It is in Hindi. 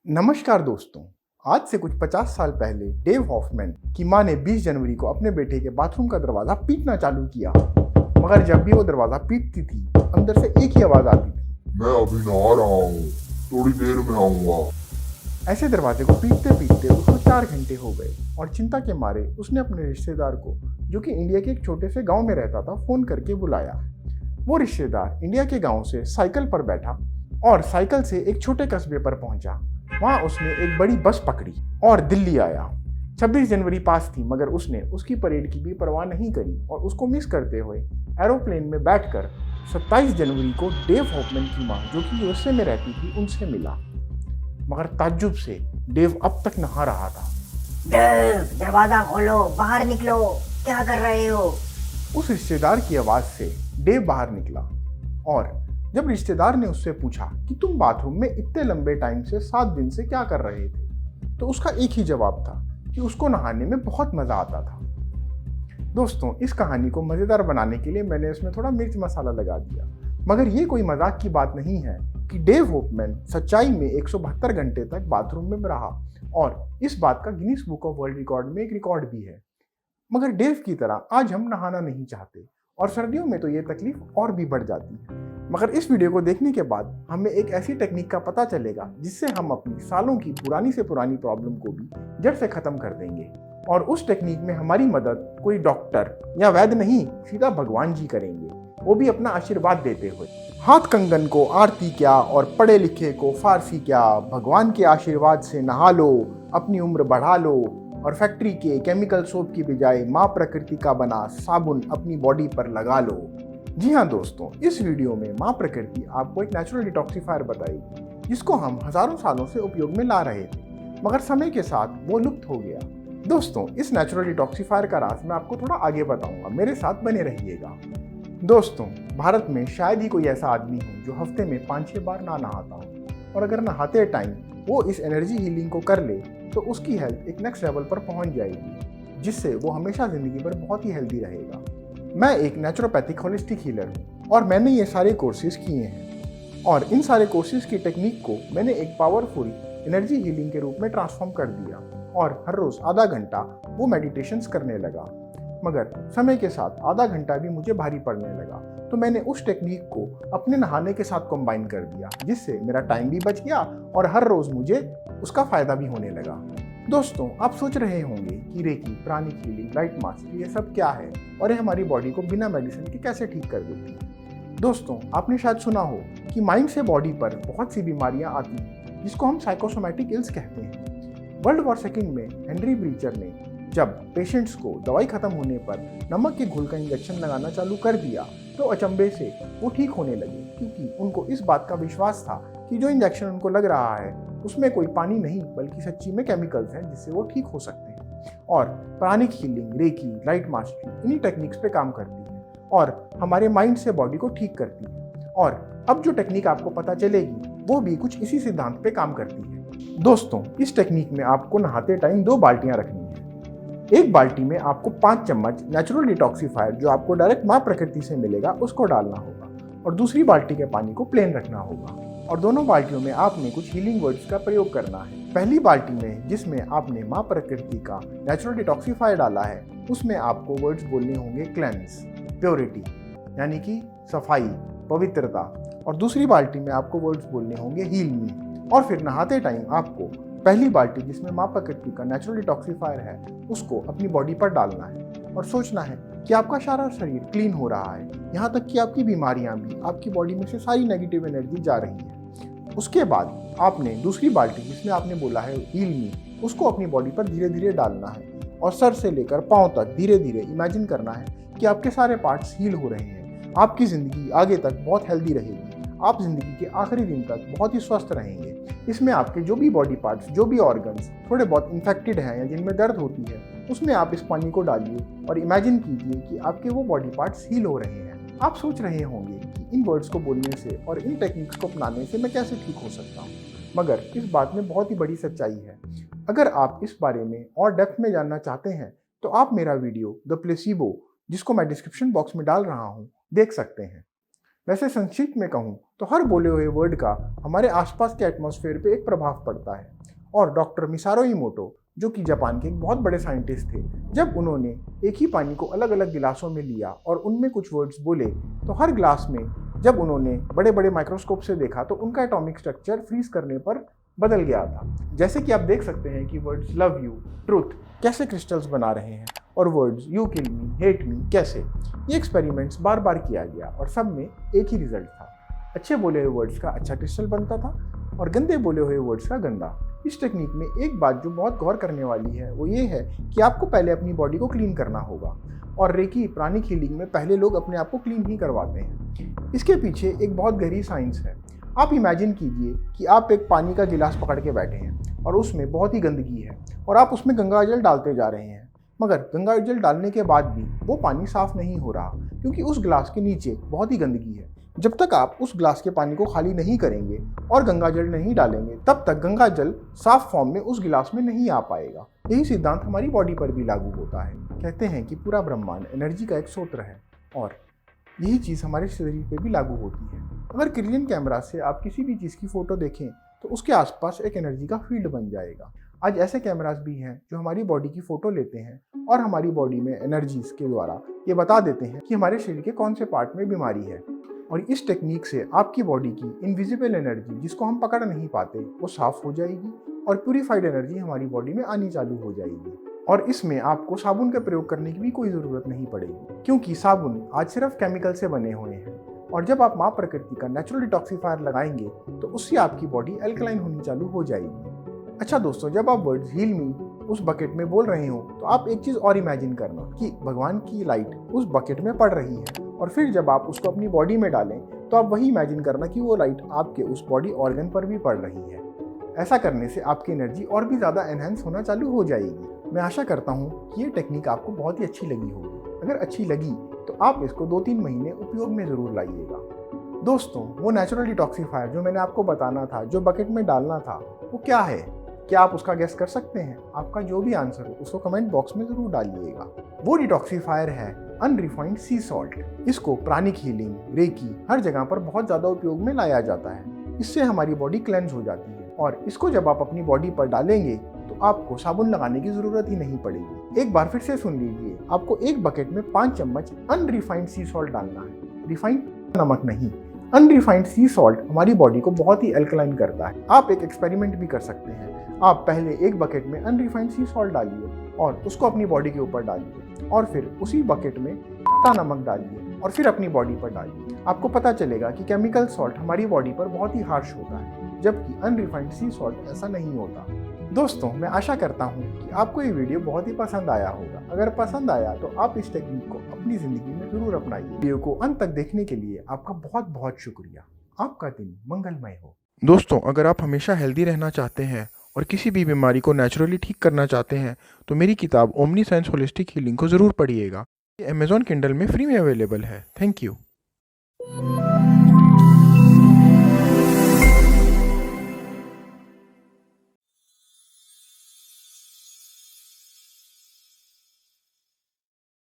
नमस्कार दोस्तों। आज से कुछ 50 साल पहले डेव हॉफमैन की मां ने 20 जनवरी को अपने बेटे के बाथरूम का दरवाजा पीटना चालू किया। मगर जब भी वो दरवाजा पीटती थी, अंदर से एक ही आवाज आती थी, मैं अभी नहा रहा हूँ, थोड़ी देर में आऊंगा। ऐसे दरवाजे को पीटते पीटते उसको 4 घंटे हो गए और चिंता के मारे उसने अपने रिश्तेदार को, जो कि इंडिया के एक छोटे से गांव में रहता था, फोन करके बुलाया। वो रिश्तेदार इंडिया के गांव से साइकिल पर बैठा और साइकिल से एक छोटे कस्बे पर पहुंचा। वहां उसने एक बड़ी बस पकड़ी और दिल्ली आया। 26 जनवरी पास थी, मगर उसने उसकी परेड की भी परवाह नहीं करी और उसको मिस करते हुए एरोप्लेन में बैठकर 27 जनवरी को डेव हॉफमैन की मां, जो कि यूएसए में रहती थी, उनसे मिला। मगर ताज्जुब से डेव अब तक नहा रहा था। डेव, दरवाजा खोलो, बाहर निकलो, क्या कर रहे हो? उस रिश्तेदार की आवाज से डेव बाहर निकला और जब रिश्तेदार ने उससे पूछा कि तुम बाथरूम में इतने लंबे टाइम से 7 दिन से क्या कर रहे थे, तो उसका एक ही जवाब था कि उसको नहाने में बहुत मजा आता था। दोस्तों, इस कहानी को मजेदार बनाने के लिए मैंने इसमें थोड़ा मिर्च मसाला लगा दिया, मगर ये कोई मजाक की बात नहीं है कि डेव हॉफमैन सच्चाई में 172 घंटे तक बाथरूम में रहा और इस बात का Guinness book of world record में एक रिकॉर्ड भी है। मगर डेव की तरह आज हम नहाना नहीं चाहते और सर्दियों में तो ये तकलीफ और भी बढ़ जाती है। मगर इस वीडियो को देखने के बाद हमें एक ऐसी टेक्निक का पता चलेगा जिससे हम अपनी सालों की पुरानी से पुरानी प्रॉब्लम को भी जड़ से खत्म कर देंगे। और उस टेक्निक में हमारी मदद कोई डॉक्टर या वैद्य नहीं, सीधा भगवान जी करेंगे, वो भी अपना आशीर्वाद देते हुए। हाथ कंगन को आरती क्या और पढ़े लिखे को फारसी क्या, भगवान के आशीर्वाद से नहा लो, अपनी उम्र बढ़ा लो और फैक्ट्री के केमिकल सोप की बजाय माँ प्रकृति का बना साबुन अपनी बॉडी पर लगा लो। जी हाँ दोस्तों, इस वीडियो में माँ प्रकृति आपको एक नेचुरल डिटॉक्सिफायर बताएगी जिसको हम हजारों सालों से उपयोग में ला रहे थे, मगर समय के साथ वो लुप्त हो गया। दोस्तों, इस नेचुरल डिटॉक्सिफायर का राज मैं आपको थोड़ा आगे बताऊंगा, मेरे साथ बने रहिएगा। दोस्तों, भारत में शायद ही कोई ऐसा आदमी हो जो हफ्ते में 5-6 बार ना नहाता हो, और अगर नहाते टाइम वो इस एनर्जी हीलिंग को कर ले तो उसकी हेल्थ एक नेक्स्ट लेवल पर पहुंच जाएगी, जिससे वो हमेशा जिंदगी भर बहुत ही हेल्दी रहेगा। मैं एक नेचुरोपैथिक होलिस्टिक हीलर हूँ और मैंने ये सारे कोर्सेज किए हैं और इन सारे कोर्सेज की टेक्निक को मैंने एक पावरफुल एनर्जी हीलिंग के रूप में ट्रांसफॉर्म कर दिया और हर रोज आधा घंटा वो मेडिटेशंस करने लगा। मगर समय के साथ आधा घंटा भी मुझे भारी पड़ने लगा, तो मैंने उस टेक्निक को अपने नहाने के साथ कंबाइन कर दिया, जिससे मेरा टाइम भी बच गया और हर रोज मुझे उसका फायदा भी होने लगा। दोस्तों, आप सोच रहे होंगे कि recce, pranic healing, light mask, ये सब क्या है और ये हमारी बॉडी को बिना मेडिसिन के कैसे ठीक कर देती है। दोस्तों, आपने शायद सुना हो कि माइंड से बॉडी पर बहुत सी बीमारियां आती हैं जिसको हम साइकोसोमैटिक इल्स कहते हैं। वर्ल्ड वॉर सेकेंड में हेनरी ब्रीचर ने जब पेशेंट्स को दवाई खत्म होने पर नमक के घुल का इंजेक्शन लगाना चालू कर दिया तो अचंभे से वो ठीक होने लगे, क्योंकि उनको इस बात का विश्वास था कि जो इंजेक्शन उनको लग रहा है उसमें कोई पानी नहीं बल्कि सच्ची में केमिकल्स हैं जिससे वो ठीक हो सकते हैं। और pranic healing, recce, light mastery इन्हीं टेक्निक्स पे काम करती है और हमारे माइंड से बॉडी को ठीक करती है। और अब जो टेक्निक आपको पता चलेगी वो भी कुछ इसी सिद्धांत पे काम करती है। दोस्तों, इस टेक्निक में आपको नहाते टाइम 2 बाल्टियां रखनी है। एक बाल्टी में आपको 5 चम्मच नेचुरल डिटॉक्सिफायर, जो आपको डायरेक्ट माँ प्रकृति से मिलेगा, उसको डालना होगा और दूसरी बाल्टी के पानी को प्लेन रखना होगा और दोनों बाल्टियों में आपने कुछ हीलिंग वर्ड्स का प्रयोग करना है। पहली बाल्टी में, जिसमें आपने माँ प्रकृति का नेचुरल डिटॉक्सिफायर डाला है, उसमें आपको वर्ड्स बोलने होंगे क्लेंस, प्योरिटी यानी कि सफाई, पवित्रता, और दूसरी बाल्टी में आपको वर्ड्स बोलने होंगे हील मी। और फिर नहाते टाइम आपको पहली बाल्टी, जिसमें माँ प्रकृति का नेचुरल डिटॉक्सिफायर है, उसको अपनी बॉडी पर डालना है और सोचना है कि आपका सारा शरीर क्लीन हो रहा है, यहाँ तक कि आपकी बीमारियां भी, आपकी बॉडी में से सारी नेगेटिव एनर्जी जा रही है। उसके बाद आपने दूसरी बाल्टी, जिसमें आपने बोला है हील मी, उसको अपनी बॉडी पर धीरे धीरे डालना है और सर से लेकर पाँव तक धीरे धीरे इमेजिन करना है कि आपके सारे पार्ट्स हील हो रहे हैं। आपकी जिंदगी आगे तक बहुत हेल्दी रहेगी, आप जिंदगी के आखिरी दिन तक बहुत ही स्वस्थ रहेंगे। इसमें आपके जो भी बॉडी पार्ट्स, जो भी ऑर्गन्स थोड़े बहुत इन्फेक्टेड हैं या जिनमें दर्द होती है, उसमें आप इस पानी को डालिए और इमेजिन कीजिए कि आपके वो बॉडी पार्ट्स हील हो रहे हैं। आप सोच रहे होंगे कि इन वर्ड्स को बोलने से और इन टेक्निक्स को अपनाने से मैं कैसे ठीक हो सकता हूँ, मगर इस बात में बहुत ही बड़ी सच्चाई है। अगर आप इस बारे में और डेप्थ में जानना चाहते हैं तो आप मेरा वीडियो द प्लेसिबो, जिसको मैं डिस्क्रिप्शन बॉक्स में डाल रहा हूँ, देख सकते हैं। वैसे संक्षिप्त में कहूँ तो हर बोले हुए वर्ड का हमारे आसपास के एटमॉस्फेयर पे एक प्रभाव पड़ता है। और डॉक्टर मिसारो इमोटो, जो कि जापान के एक बहुत बड़े साइंटिस्ट थे, जब उन्होंने एक ही पानी को अलग अलग गिलासों में लिया और उनमें कुछ वर्ड्स बोले, तो हर ग्लास में जब उन्होंने बड़े बड़े माइक्रोस्कोप से देखा तो उनका एटॉमिक स्ट्रक्चर फ्रीज करने पर बदल गया था। जैसे कि आप देख सकते हैं कि वर्ड्स लव यू, ट्रुथ कैसे क्रिस्टल्स बना रहे हैं, और words you kill me, hate me कैसे। ये एक्सपेरिमेंट्स बार बार किया गया और सब में एक ही रिजल्ट था। अच्छे बोले हुए वर्ड्स का अच्छा क्रिस्टल बनता था और गंदे बोले हुए वर्ड्स का गंदा। इस टेक्निक में एक बात जो बहुत गौर करने वाली है वो ये है कि आपको पहले अपनी बॉडी को क्लीन करना होगा, और रेकी प्राणिक हीलिंग में पहले लोग अपने आप को क्लीन ही करवाते हैं। इसके पीछे एक बहुत गहरी साइंस है। आप इमेजिन कीजिए कि आप एक पानी का गिलास पकड़ के बैठे हैं और उसमें बहुत ही गंदगी है और आप उसमें गंगा जल डालते जा रहे हैं, मगर गंगा जल डालने के बाद भी वो पानी साफ नहीं हो रहा क्योंकि उस गिलास के नीचे बहुत ही गंदगी है। जब तक आप उस ग्लास के पानी को खाली नहीं करेंगे और गंगा जल नहीं डालेंगे, तब तक गंगा जल साफ फॉर्म में उस गिलास में नहीं आ पाएगा। यही सिद्धांत हमारी बॉडी पर भी लागू होता है। कहते हैं कि पूरा ब्रह्मांड एनर्जी का एक स्रोत है और यही चीज़ हमारे शरीर पे भी लागू होती है। अगर क्रिलियन कैमरा से आप किसी भी चीज़ की फ़ोटो देखें तो उसके आसपास एक एनर्जी का फील्ड बन जाएगा। आज ऐसे कैमरास भी हैं जो हमारी बॉडी की फ़ोटो लेते हैं और हमारी बॉडी में एनर्जीज के द्वारा ये बता देते हैं कि हमारे शरीर के कौन से पार्ट में बीमारी है। और इस टेक्निक से आपकी बॉडी की इनविजिबल एनर्जी, जिसको हम पकड़ नहीं पाते, वो साफ हो जाएगी और प्यूरिफाइड एनर्जी हमारी बॉडी में आनी चालू हो जाएगी। और इसमें आपको साबुन का प्रयोग करने की भी कोई ज़रूरत नहीं पड़ेगी, क्योंकि साबुन आज सिर्फ केमिकल से बने हुए हैं। और जब आप माँ प्रकृति का नेचुरल डिटॉक्सिफायर लगाएंगे तो उससे आपकी बॉडी अल्कलाइन होनी चालू हो जाएगी। अच्छा दोस्तों, जब आप वर्ड्स हील मी उस बकेट में बोल रहे हो तो आप एक चीज़ और इमेजिन करना कि भगवान की लाइट उस बकेट में पड़ रही है, और फिर जब आप उसको अपनी बॉडी में डालें तो आप वही इमेजिन करना कि वो लाइट आपके उस बॉडी ऑर्गन पर भी पड़ रही है। ऐसा करने से आपकी एनर्जी और भी ज़्यादा एनहेंस होना चालू हो जाएगी। मैं आशा करता हूँ कि ये टेक्निक आपको बहुत ही अच्छी लगी होगी। अगर अच्छी लगी तो आप इसको 2-3 महीने उपयोग में ज़रूर लाइएगा। दोस्तों, वो नेचुरल डिटॉक्सिफायर जो मैंने आपको बताना था, जो बकेट में डालना था, वो क्या है? क्या आप उसका गेस कर सकते हैं? आपका जो भी आंसर हो उसको कमेंट बॉक्स में ज़रूर डालिएगा। वो डिटॉक्सिफायर है अनरिफाइंड सी सॉल्ट। इसको प्राणिक हीलिंग, रेकी हर जगह पर बहुत ज़्यादा उपयोग में लाया जाता है। इससे हमारी बॉडी क्लेंज हो जाती है, और इसको जब आप अपनी बॉडी पर डालेंगे तो आपको साबुन लगाने की ज़रूरत ही नहीं पड़ेगी। एक बार फिर से सुन लीजिए, आपको एक बकेट में 5 चम्मच अनरिफाइंड सी सॉल्ट डालना है। रिफाइंड नमक नहीं, अनरिफाइंड सी सॉल्ट हमारी बॉडी को बहुत ही अल्कलाइन करता है। आप एक एक्सपेरिमेंट भी कर सकते हैं। आप पहले एक बकेट में अनरिफाइंड सी सॉल्ट डालिए और उसको अपनी बॉडी के ऊपर डालिए, और फिर उसी बकेट में खट्टा नमक डालिए और फिर अपनी बॉडी पर डालिए। आपको पता चलेगा कि केमिकल सॉल्ट हमारी बॉडी पर बहुत ही हार्श होता है, जबकि अनरिफाइंड सी सॉल्ट ऐसा नहीं होता। दोस्तों, मैं आशा करता हूँ कि आपको ये वीडियो बहुत ही पसंद आया होगा। अगर पसंद आया तो आप इस टेक्निक को अपनी ज़िंदगी में ज़रूर अपनाइए। वीडियो को अंत तक देखने के लिए आपका बहुत बहुत शुक्रिया। आपका दिन मंगलमय हो। दोस्तों, अगर आप हमेशा हेल्दी रहना चाहते हैं और किसी भी बीमारी को नेचुरली ठीक करना चाहते हैं तो मेरी किताब ओमनी साइंस होलिस्टिक हीलिंग को ज़रूर पढ़िएगा। ये अमेज़ॉन किंडल में फ्री में अवेलेबल है। Thank you.